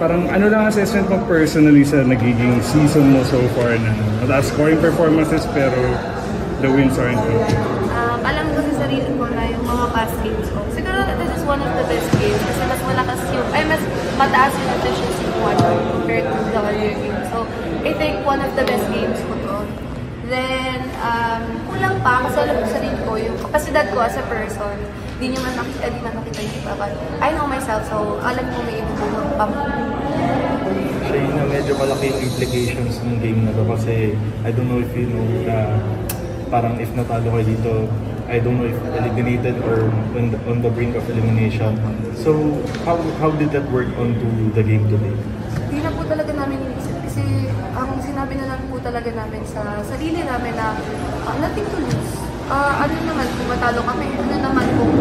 Parang ano lang assessment mo personally sa nagiging season mo so far na mataas scoring performances pero the wins aren't good? Alam ko sa sarili ko na yung mga past games ko. Siguro this is one of the best games kasi mas malakas yung, mas mataas yung efficiency ko compared to the other games. So, I think one of the best games ko to. Then, kulang pa kasi alam ko sa sarili ko yung kapasidad ko as a person. Di man nakita yung iba. But I know myself, so alam ko may improvement pa mo. Siya yun na medyo malaki yung implications ng game na to kasi I don't know if you know na parang if natalo kayo dito, I don't know if eliminated or on the brink of elimination. So, how did that work onto the game today? Hindi na po talaga namin inisip kasi ang sinabi na lang po talaga namin sa sarili namin na nothing to lose. Ano naman kung matalo kami, ano naman kung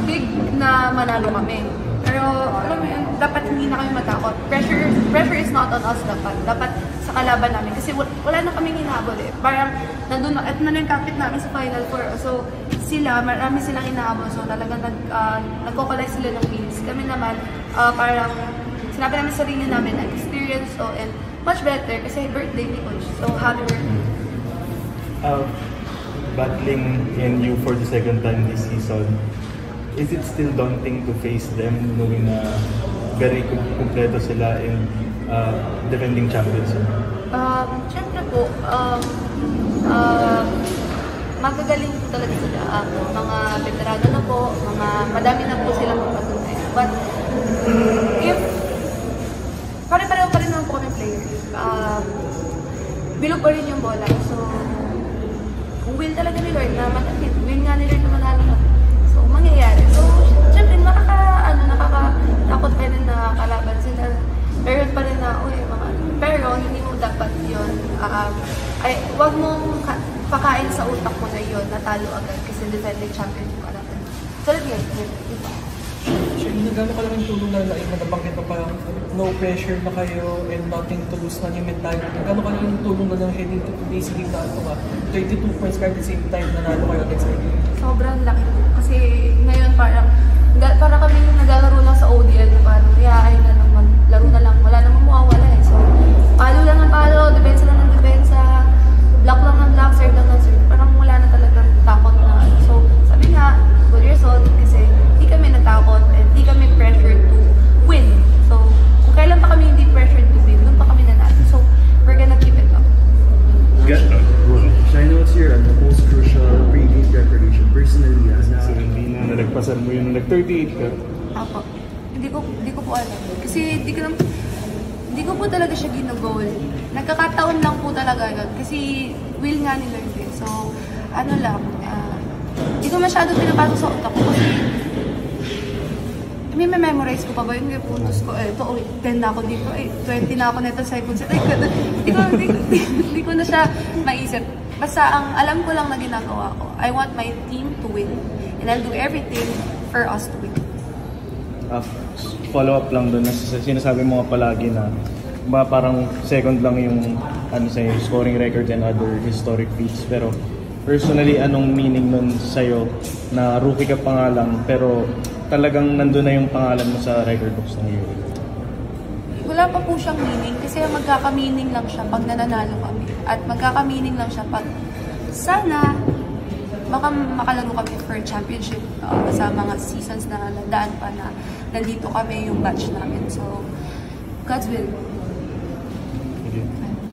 big na manalo kami. Pero alam mo yun, dapat hindi na kami matakot. Pressure is not on us dapat sa kalaban namin kasi wala na kaming hinahabol eh. Parang nandun at nanangkapit namin sa Final Four. So marami silang hinahabol. So talagang nagko-collect sila ng wins. Kami naman parang sinabi namin sa sarili namin na experience and much better kasi birthday ni Coach. So happy birthday. Battling you for the second time this season, is it still daunting to face them knowing na very kumpleto sila in defending champions? Siyempre po, magagaling po talaga sila. Mga veterano na po, madami na po silang mapatunayan. But if pare-pareho pa rin naman po kami players, bilog pa rin yung bola. So, kung will talaga ni Lord na manakit, will nga ni Lord na manalo kami. So, mangyayari. So, syempre, nakakatakot pa rin na kalaban sila. Pero pa rin na, pero hindi mo dapat yun. Huwag mong pakain sa utak mo na yun, natalo agad kasi defending champion yung kalaban. So, yun. Gano'n ka lang yung tulong na nabanggit mo parang no pressure na kayo and nothing to lose na yung mentality. Gano'n ka lang yung tulong na lang heading to today's game na 32 points at the same time nanalo kayo against me? Sobrang laki po. Kasi ngayon parang kami naglalaro lang sa ODL na parang ayayin na lang, maglaro na lang. Wala namang mawawala eh. So, palo lang ng palo, depensa lang ng depensa, block lang ng block, serve lang ng serve. Parang wala na talagang takot na. So, sabi nga, good result kasi hindi kami natakot and hindi kami pressured to win. So, kung kailan pa kami hindi pressured to win, doon pa kami nanalo. So, we're gonna keep it up. I know it's your most crucial pre-game preparation personally So, hindi na nalagpasan mo yun nung nag-38 ka? Apo. Hindi ko po alam. Kasi hindi ko po talaga siya gino-goal. Nagkakataon lang po talaga yun. Kasi will nga ni Lord eh. So, ano lang, hindi ko masyado pinapasok sa utak ko kasi may memorize ko pa ba yung puntos ko, ito, 10 na ako dito, 20 na ako nito sa ipon. Hindi ko na siya maisip. Basta ang alam ko lang na ginagawa ko, I want my team to win. And I'll do everything for us to win. Follow up lang doon, sinasabi mo nga palagi na parang second lang yung scoring records and other historic feats. Pero personally, anong meaning nun sa'yo na rookie ka pa nga lang pero talagang nandun na yung pangalan mo sa record books ng Euro? Wala pa po siyang meaning kasi magkaka-meaning lang siya pag nananalo kami. At magkaka-meaning lang siya pag sana makalaro kami for championship sa mga seasons na nadaan pa na nandito kami yung batch namin. So, God's will.